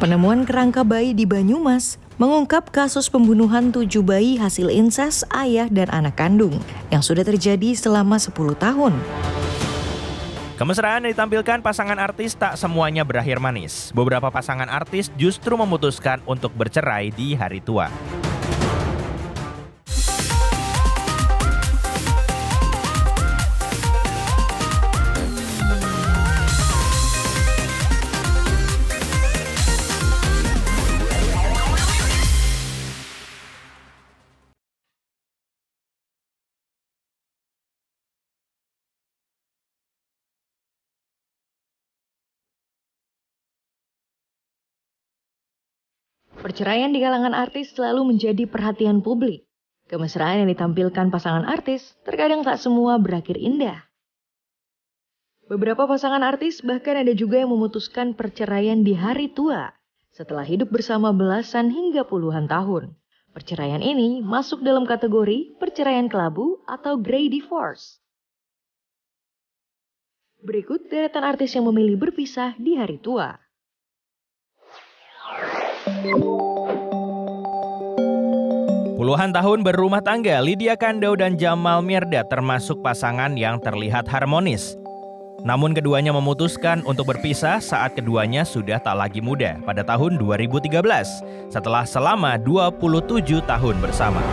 Penemuan kerangka bayi di Banyumas mengungkap kasus pembunuhan 7 bayi hasil insest ayah dan anak kandung yang sudah terjadi selama 10 tahun. Kemesraan yang ditampilkan pasangan artis tak semuanya berakhir manis. Beberapa pasangan artis justru memutuskan untuk bercerai di hari tua. Perceraian di kalangan artis selalu menjadi perhatian publik. Kemesraan yang ditampilkan pasangan artis terkadang tak semua berakhir indah. Beberapa pasangan artis bahkan ada juga yang memutuskan perceraian di hari tua setelah hidup bersama belasan hingga puluhan tahun. Perceraian ini masuk dalam kategori perceraian kelabu atau grey divorce. Berikut deretan artis yang memilih berpisah di hari tua. Puluhan tahun berumah tangga, Lydia Kandou dan Jamal Mirdad termasuk pasangan yang terlihat harmonis. Namun keduanya memutuskan untuk berpisah saat keduanya sudah tak lagi muda pada tahun 2013 setelah selama 27 tahun bersama.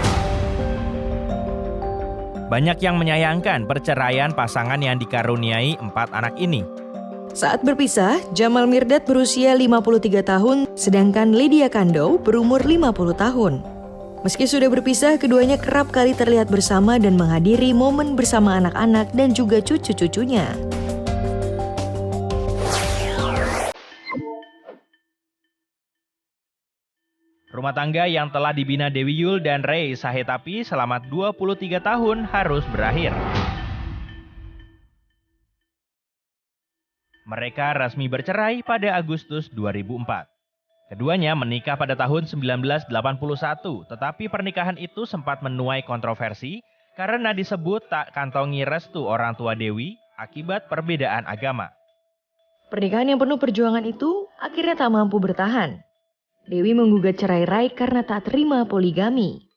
Banyak yang menyayangkan perceraian pasangan yang dikaruniai 4 anak ini. Saat berpisah, Jamal Mirdad berusia 53 tahun, sedangkan Lydia Kandou berumur 50 tahun. Meski sudah berpisah, keduanya kerap kali terlihat bersama dan menghadiri momen bersama anak-anak dan juga cucu-cucunya. Rumah tangga yang telah dibina Dewi Yull dan Ray Sahetapi selama 23 tahun harus berakhir. Mereka resmi bercerai pada Agustus 2004. Keduanya menikah pada tahun 1981, tetapi pernikahan itu sempat menuai kontroversi karena disebut tak kantongi restu orang tua Dewi akibat perbedaan agama. Pernikahan yang penuh perjuangan itu akhirnya tak mampu bertahan. Dewi menggugat cerai Ray karena tak terima poligami.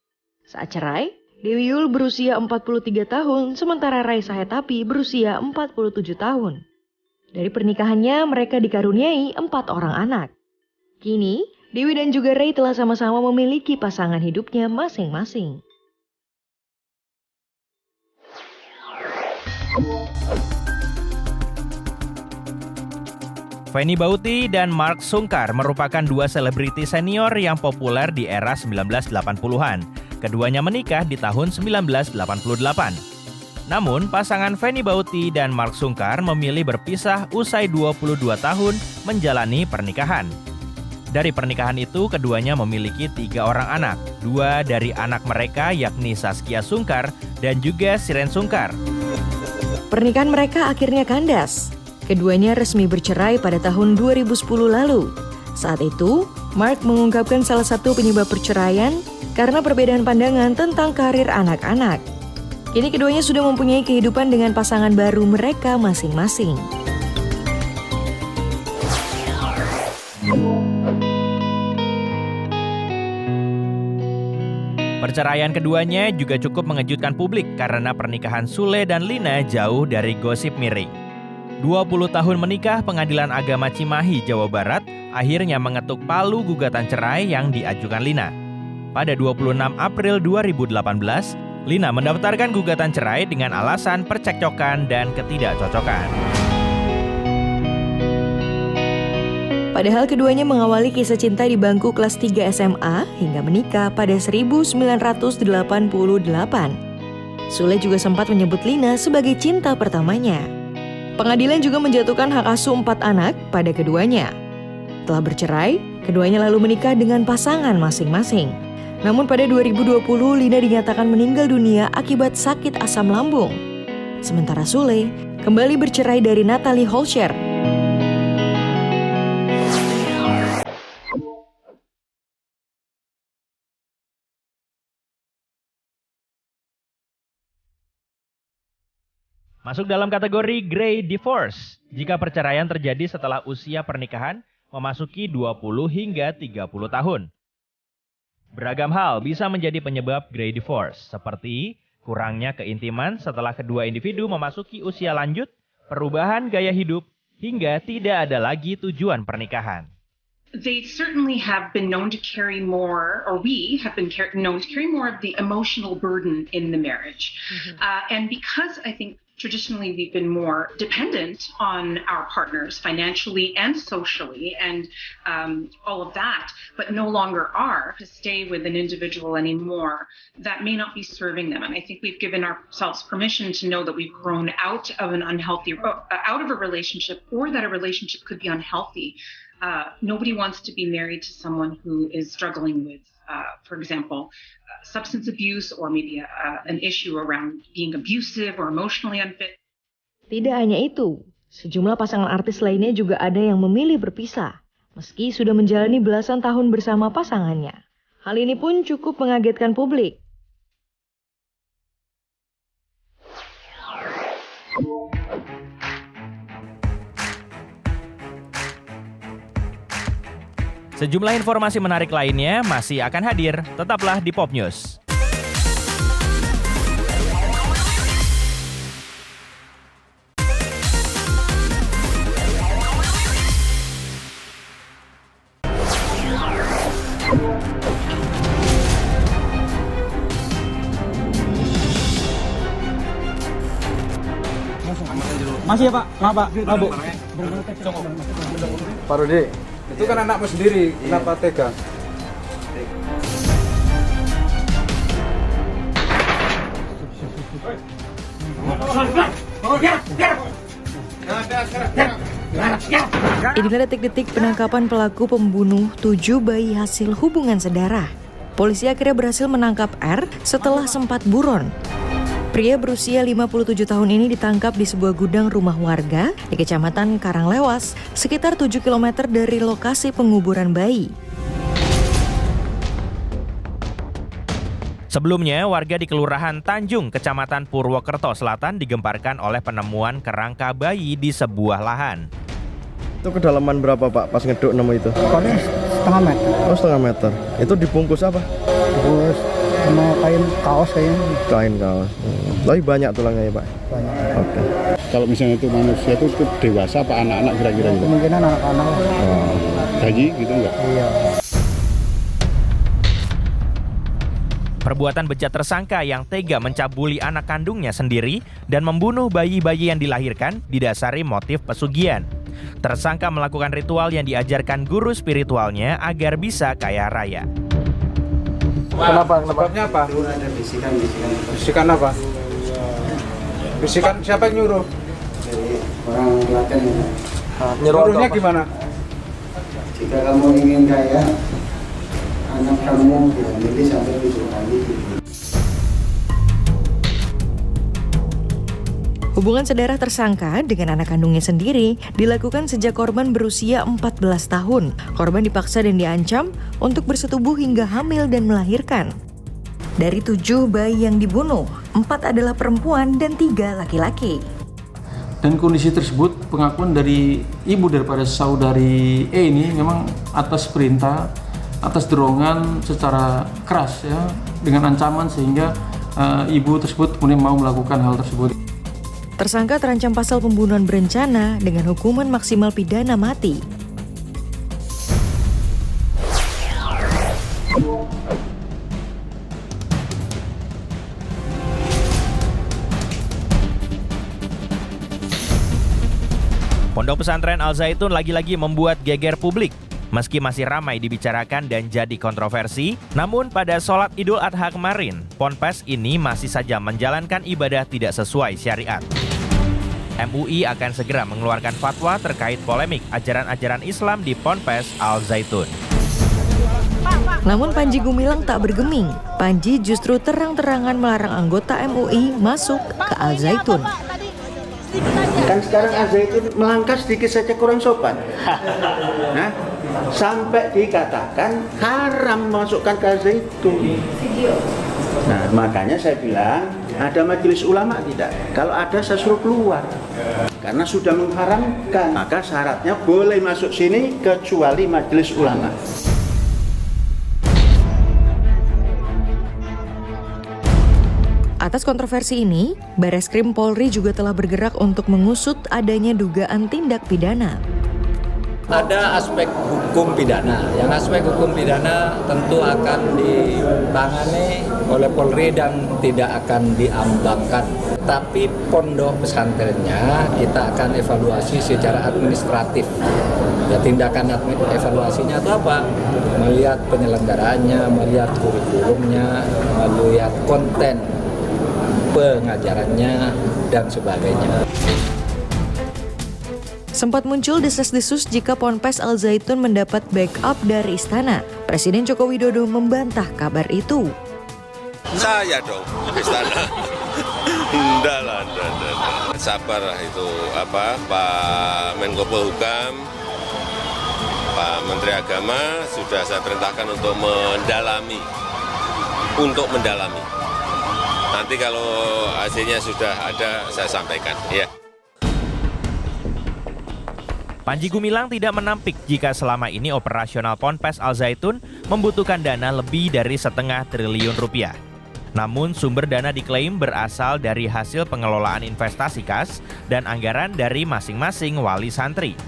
Saat cerai, Dewi Yull berusia 43 tahun, sementara Ray Sahetapi berusia 47 tahun. Dari pernikahannya, mereka dikaruniai 4 orang anak. Kini, Dewi dan juga Ray telah sama-sama memiliki pasangan hidupnya masing-masing. Fanny Bauti dan Mark Sungkar merupakan 2 selebriti senior yang populer di era 1980-an. Keduanya menikah di tahun 1988. Namun, pasangan Fanny Bauti dan Mark Sungkar memilih berpisah usai 22 tahun menjalani pernikahan. Dari pernikahan itu, keduanya memiliki 3 orang anak. 2 dari anak mereka yakni Saskia Sungkar dan juga Siren Sungkar. Pernikahan mereka akhirnya kandas. Keduanya resmi bercerai pada tahun 2010 lalu. Saat itu, Mark mengungkapkan salah satu penyebab perceraian karena perbedaan pandangan tentang karir anak-anak. Kini keduanya sudah mempunyai kehidupan dengan pasangan baru mereka masing-masing. Perceraian keduanya juga cukup mengejutkan publik karena pernikahan Sule dan Lina jauh dari gosip miring. 20 tahun menikah, Pengadilan Agama Cimahi, Jawa Barat akhirnya mengetuk palu gugatan cerai yang diajukan Lina. Pada 26 April 2018, Lina mendaftarkan gugatan cerai dengan alasan percekcokan dan ketidakcocokan. Padahal keduanya mengawali kisah cinta di bangku kelas 3 SMA hingga menikah pada 1988. Sule juga sempat menyebut Lina sebagai cinta pertamanya. Pengadilan juga menjatuhkan hak asuh 4 anak pada keduanya. Setelah bercerai, keduanya lalu menikah dengan pasangan masing-masing. Namun pada 2020, Lina dinyatakan meninggal dunia akibat sakit asam lambung. Sementara Sule kembali bercerai dari Natalie Holscher. Masuk dalam kategori grey divorce. Jika perceraian terjadi setelah usia pernikahan, memasuki 20 hingga 30 tahun. Beragam hal bisa menjadi penyebab grey divorce, seperti kurangnya keintiman setelah kedua individu memasuki usia lanjut, perubahan gaya hidup, hingga tidak ada lagi tujuan pernikahan. They certainly have been known to carry more, or we have been known to carry more of the emotional burden in the marriage. And because I think traditionally we've been more dependent on our partners financially and socially and all of that, but no longer are to stay with an individual anymore, that may not be serving them. And I think we've given ourselves permission to know that we've grown out of an unhealthy, out of a relationship, or that a relationship could be unhealthy. Nobody wants to be married to someone who is struggling with, for example, substance abuse or maybe an issue around being abusive or emotionally unfit. Tidak hanya itu, sejumlah pasangan artis lainnya juga ada yang memilih berpisah, meski sudah menjalani belasan tahun bersama pasangannya. Hal ini pun cukup mengagetkan publik. Sejumlah informasi menarik lainnya masih akan hadir, tetaplah di Pop News. Masih ya Pak? Maaf Pak, Bu. Pak Rudi, itu kan anakmu sendiri, kenapa tega? Inilah detik-detik penangkapan pelaku pembunuh 7 bayi hasil hubungan sedara. Polisi akhirnya berhasil menangkap R setelah sempat buron. Pria berusia 57 tahun ini ditangkap di sebuah gudang rumah warga di Kecamatan Karanglewas, sekitar 7 km dari lokasi penguburan bayi. Sebelumnya, warga di Kelurahan Tanjung, Kecamatan Purwokerto Selatan digemparkan oleh penemuan kerangka bayi di sebuah lahan. Itu kedalaman berapa Pak pas ngeduk nemu itu? Paling setengah meter. Oh, setengah meter. Itu dibungkus apa? Terus sama kain kaos kayaknya. Kain kaos. Tapi banyak tulangnya ya Pak? Banyak. Oke. Kalau misalnya itu manusia itu dewasa apa anak-anak kira-kira gitu? Kemungkinan anak-anak. Bayi gitu enggak? Iya. Perbuatan bejat tersangka yang tega mencabuli anak kandungnya sendiri dan membunuh bayi-bayi yang dilahirkan didasari motif pesugihan. Tersangka melakukan ritual yang diajarkan guru spiritualnya agar bisa kaya raya. Kenapa? Sebabnya apa? Ada bisikan-bisikan. Bisikan apa? Bisikan siapa yang nyuruh? Dari orang Klaten. Nyuruhnya gimana? Jika kamu ingin kaya, anak kamu dihamili sampai 7 kali. Hubungan sedara tersangka dengan anak kandungnya sendiri dilakukan sejak korban berusia 14 tahun. Korban dipaksa dan diancam untuk bersetubuh hingga hamil dan melahirkan. Dari 7 bayi yang dibunuh, 4 adalah perempuan dan 3 laki-laki. Dan kondisi tersebut, pengakuan dari ibu daripada saudari E ini memang atas perintah, atas dorongan secara keras ya, dengan ancaman sehingga ibu tersebut kemudian mau melakukan hal tersebut. Tersangka terancam pasal pembunuhan berencana dengan hukuman maksimal pidana mati. Pondok pesantren Al Zaitun lagi-lagi membuat geger publik. Meski masih ramai dibicarakan dan jadi kontroversi, namun pada sholat Idul Adha kemarin, Ponpes ini masih saja menjalankan ibadah tidak sesuai syariat. MUI akan segera mengeluarkan fatwa terkait polemik ajaran-ajaran Islam di Ponpes Al Zaitun. Namun Panji Gumilang tak bergeming. Panji justru terang-terangan melarang anggota MUI masuk ke Al Zaitun. Kan sekarang Al-Zaitun melangkah sedikit saja kurang sopan. Nah, sampai dikatakan haram memasukkan ke Al-Zaitun. Nah, makanya saya bilang ada majelis ulama tidak. Kalau ada saya suruh keluar. karena sudah mengharamkan. Maka syaratnya boleh masuk sini kecuali majelis ulama. Atas kontroversi ini, Bareskrim Polri juga telah bergerak untuk mengusut adanya dugaan tindak pidana. Ada aspek hukum pidana. Yang aspek hukum pidana tentu akan ditangani oleh Polri dan tidak akan diambangkan. Tapi pondok pesantrennya kita akan evaluasi secara administratif. Ya, tindakan evaluasinya itu apa? Melihat penyelenggaraannya, melihat kurikulumnya, melihat konten pengajarannya, dan sebagainya. Sempat muncul desas-desus jika Ponpes Al Zaitun mendapat backup dari istana. Presiden Joko Widodo membantah kabar itu. Saya dong, istana. Enggak lah. Sabar lah itu Pak Menko Polhukam, Pak Menteri Agama sudah saya perintahkan untuk mendalami. Nanti kalau hasilnya sudah ada, saya sampaikan. Ya. Panji Gumilang tidak menampik jika selama ini operasional Ponpes Al Zaitun membutuhkan dana lebih dari ₹0,5 triliun. Namun sumber dana diklaim berasal dari hasil pengelolaan investasi kas dan anggaran dari masing-masing wali santri.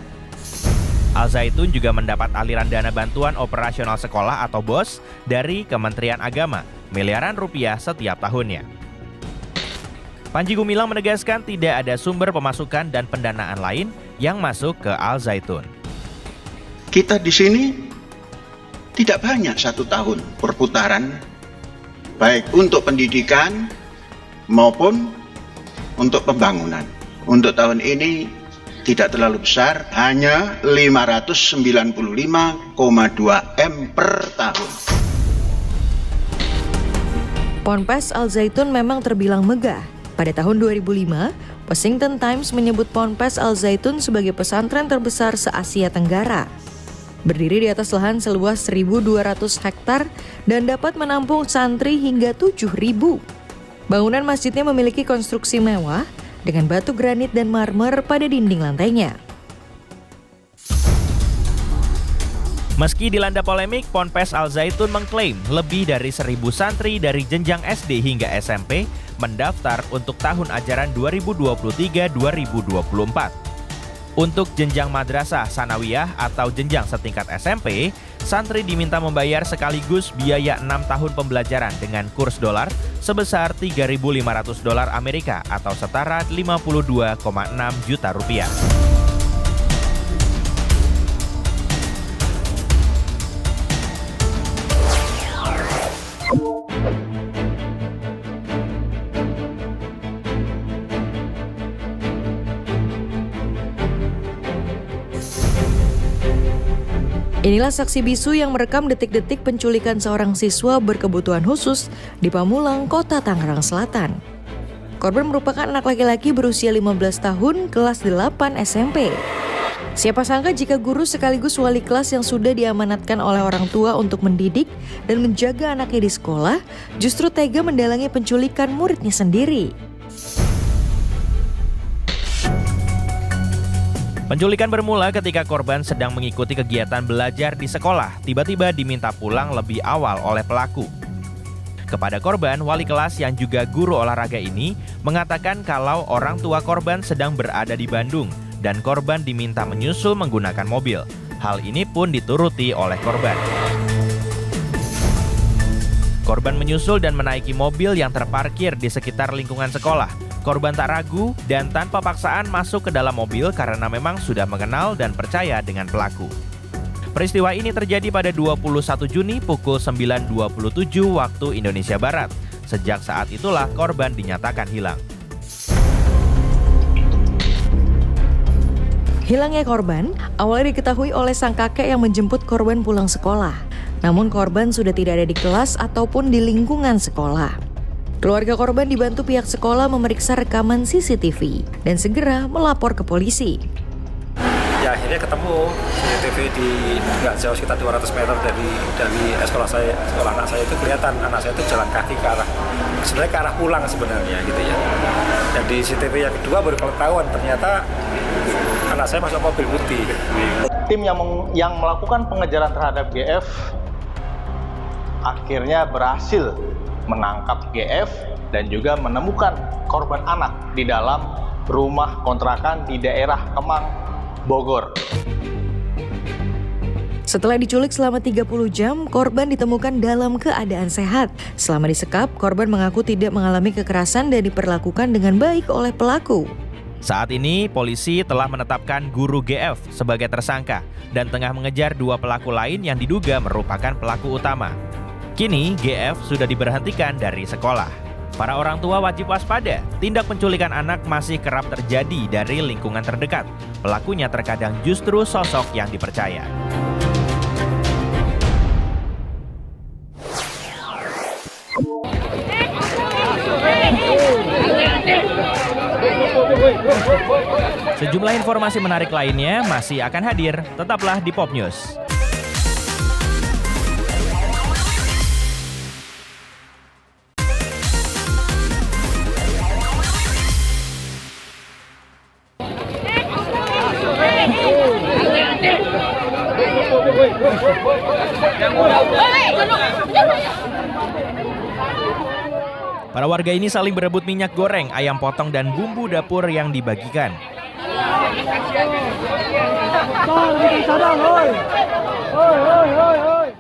Al Zaitun juga mendapat aliran dana bantuan operasional sekolah atau BOS dari Kementerian Agama, miliaran rupiah setiap tahunnya. Panji Gumilang menegaskan tidak ada sumber pemasukan dan pendanaan lain yang masuk ke Al Zaitun. Kita di sini tidak banyak 1 tahun perputaran, baik untuk pendidikan maupun untuk pembangunan. Untuk tahun ini tidak terlalu besar, hanya 595,2 M per tahun. Ponpes Al Zaitun memang terbilang megah. Pada tahun 2005, Washington Times menyebut Ponpes Al Zaitun sebagai pesantren terbesar se-Asia Tenggara. Berdiri di atas lahan seluas 1.200 hektar dan dapat menampung santri hingga 7.000. Bangunan masjidnya memiliki konstruksi mewah dengan batu granit dan marmer pada dinding lantainya. Meski dilanda polemik, Ponpes Al Zaitun mengklaim lebih dari 1.000 santri dari jenjang SD hingga SMP mendaftar untuk tahun ajaran 2023-2024. Untuk jenjang madrasah sanawiyah atau jenjang setingkat SMP, santri diminta membayar sekaligus biaya 6 tahun pembelajaran dengan kurs dolar sebesar $3.500 Amerika atau setara 52,6 juta rupiah. Inilah saksi bisu yang merekam detik-detik penculikan seorang siswa berkebutuhan khusus di Pamulang, Kota Tangerang Selatan. Korban merupakan anak laki-laki berusia 15 tahun, kelas 8 SMP. Siapa sangka jika guru sekaligus wali kelas yang sudah diamanatkan oleh orang tua untuk mendidik dan menjaga anaknya di sekolah, justru tega mendalangi penculikan muridnya sendiri. Penculikan bermula ketika korban sedang mengikuti kegiatan belajar di sekolah, tiba-tiba diminta pulang lebih awal oleh pelaku. Kepada korban, wali kelas yang juga guru olahraga ini mengatakan kalau orang tua korban sedang berada di Bandung dan korban diminta menyusul menggunakan mobil. Hal ini pun dituruti oleh korban. Korban menyusul dan menaiki mobil yang terparkir di sekitar lingkungan sekolah. Korban tak ragu dan tanpa paksaan masuk ke dalam mobil karena memang sudah mengenal dan percaya dengan pelaku. Peristiwa ini terjadi pada 21 Juni pukul 9.27 waktu Indonesia Barat. Sejak saat itulah korban dinyatakan hilang. Hilangnya korban awalnya diketahui oleh sang kakek yang menjemput korban pulang sekolah. Namun korban sudah tidak ada di kelas ataupun di lingkungan sekolah. Keluarga korban dibantu pihak sekolah memeriksa rekaman CCTV dan segera melapor ke polisi. Ya akhirnya ketemu CCTV di nggak jauh sekitar 200 meter dari sekolah anak saya itu kelihatan anak saya itu jalan kaki ke arah pulang sebenarnya gitu ya. Dan di CCTV yang kedua baru ketahuan ternyata anak saya masuk mobil putih. Tim yang melakukan pengejaran terhadap GF akhirnya berhasil menangkap GF dan juga menemukan korban anak di dalam rumah kontrakan di daerah Kemang, Bogor. Setelah diculik selama 30 jam, korban ditemukan dalam keadaan sehat. Selama disekap, korban mengaku tidak mengalami kekerasan dan diperlakukan dengan baik oleh pelaku. Saat ini, polisi telah menetapkan guru GF sebagai tersangka dan tengah mengejar 2 pelaku lain yang diduga merupakan pelaku utama. Kini, GF sudah diberhentikan dari sekolah. Para orang tua wajib waspada, tindak penculikan anak masih kerap terjadi dari lingkungan terdekat. Pelakunya terkadang justru sosok yang dipercaya. Sejumlah informasi menarik lainnya masih akan hadir, tetaplah di Pop News. Para warga ini saling berebut minyak goreng, ayam potong, dan bumbu dapur yang dibagikan.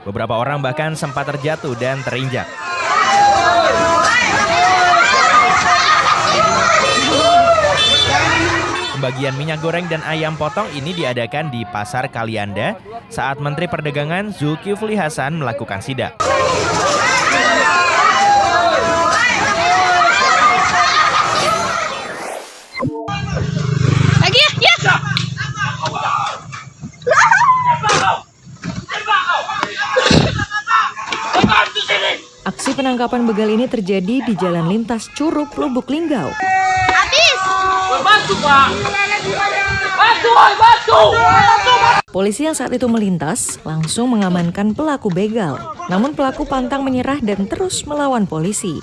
Beberapa orang bahkan sempat terjatuh dan terinjak. Pembagian minyak goreng dan ayam potong ini diadakan di Pasar Kalianda saat Menteri Perdagangan Zulkifli Hasan melakukan sidak. Aksi penangkapan begal ini terjadi di Jalan Lintas Curug, Lubuk Linggau. Polisi yang saat itu melintas langsung mengamankan pelaku begal. Namun pelaku pantang menyerah dan terus melawan polisi.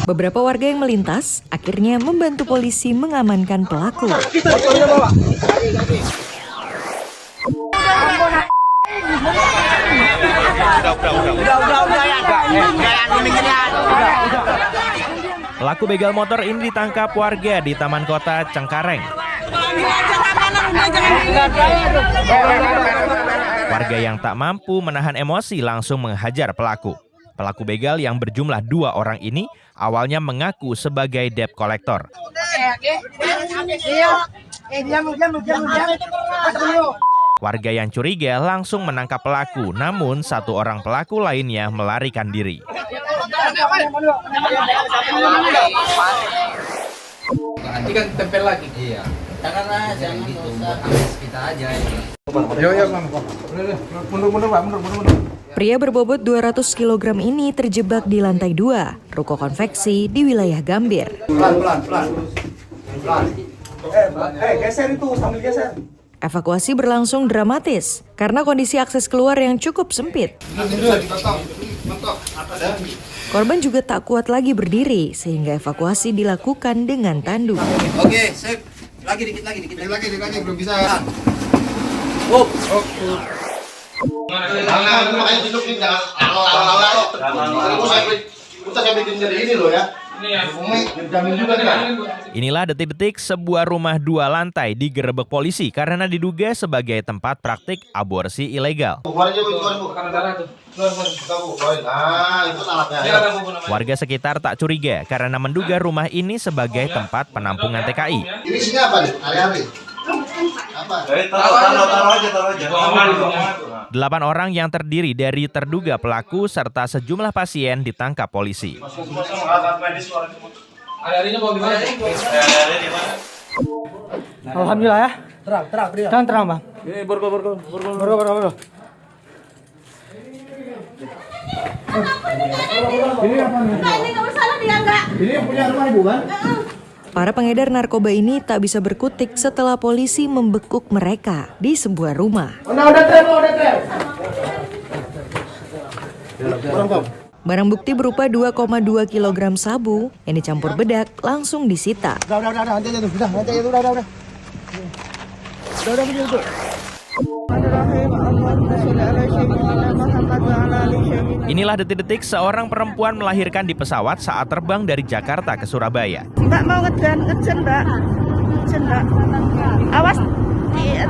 Beberapa warga yang melintas akhirnya membantu polisi mengamankan pelaku. Pelaku begal motor ini ditangkap warga di Taman Kota Cengkareng. Warga yang tak mampu menahan emosi langsung menghajar pelaku. Pelaku begal yang berjumlah 2 orang ini awalnya mengaku sebagai debt collector. Warga yang curiga langsung menangkap pelaku, namun 1 orang pelaku lainnya melarikan diri. Nanti kan tempel lagi. Iya. Jangan gitu. Kita aja. Mundur, Pak. Mundur. Pria berbobot 200 kg ini terjebak di lantai 2 ruko konveksi di wilayah Gambir. Pelan. Geser itu, sambil geser. Evakuasi berlangsung dramatis karena kondisi akses keluar yang cukup sempit. Korban juga tak kuat lagi berdiri sehingga evakuasi dilakukan dengan tandu. Oke, sip. Lagi dikit lagi belum bisa. Inilah detik-detik sebuah rumah 2 lantai digerebek polisi karena diduga sebagai tempat praktik aborsi ilegal. Warga sekitar tak curiga karena menduga rumah ini sebagai tempat penampungan TKI. Ini sini apa nih? Hari-hari. 8 orang yang terdiri dari terduga pelaku serta sejumlah pasien ditangkap polisi. Alhamdulillah ya. Terang Bang. Ini borgol. Ini apa nih? Ini nggak bersalah dia enggak. Ini punya rumah Ibu kan? Para pengedar narkoba ini tak bisa berkutik setelah polisi membekuk mereka di sebuah rumah. Barang bukti berupa 2,2 kg sabu yang dicampur bedak langsung disita. Inilah detik-detik seorang perempuan melahirkan di pesawat saat terbang dari Jakarta ke Surabaya. Mbak mau ngejan, Mbak. Awas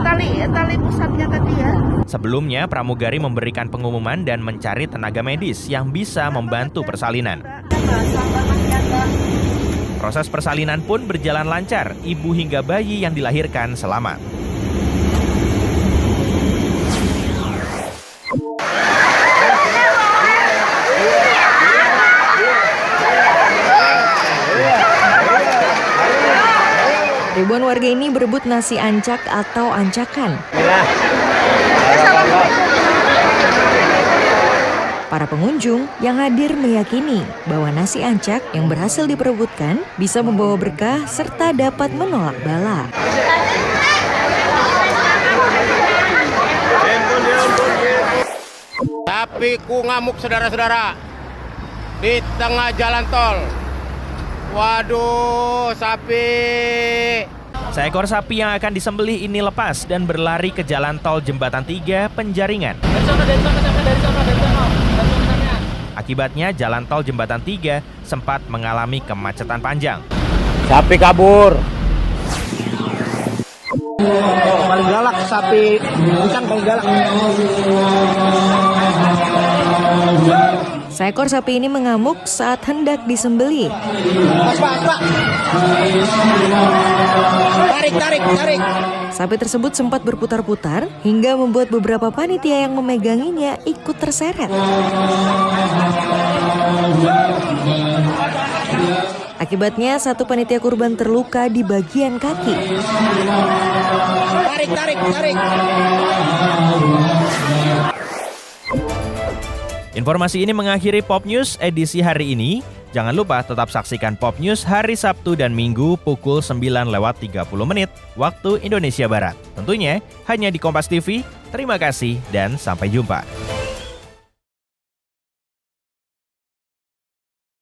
tali pusatnya tadi ya. Sebelumnya, pramugari memberikan pengumuman dan mencari tenaga medis yang bisa membantu persalinan. Proses persalinan pun berjalan lancar, ibu hingga bayi yang dilahirkan selamat. Ribuan warga ini berebut nasi ancak atau ancakan. Para pengunjung yang hadir meyakini bahwa nasi ancak yang berhasil diperebutkan bisa membawa berkah serta dapat menolak bala. Tapi ku ngamuk saudara-saudara di tengah jalan tol. Waduh, sapi. Seekor sapi yang akan disembelih ini lepas dan berlari ke jalan tol Jembatan 3 Penjaringan. Akibatnya jalan tol Jembatan 3 sempat mengalami kemacetan panjang. Sapi kabur. Paling galak sapi, kencang paling galak. Seekor sapi ini mengamuk saat hendak disembelih. Tarik. Sapi tersebut sempat berputar-putar hingga membuat beberapa panitia yang memeganginya ikut terseret. Akibatnya satu panitia kurban terluka di bagian kaki. Tarik. Informasi ini mengakhiri Pop News edisi hari ini. Jangan lupa tetap saksikan Pop News hari Sabtu dan Minggu pukul 9:30 waktu Indonesia Barat. Tentunya hanya di Kompas TV. Terima kasih dan sampai jumpa.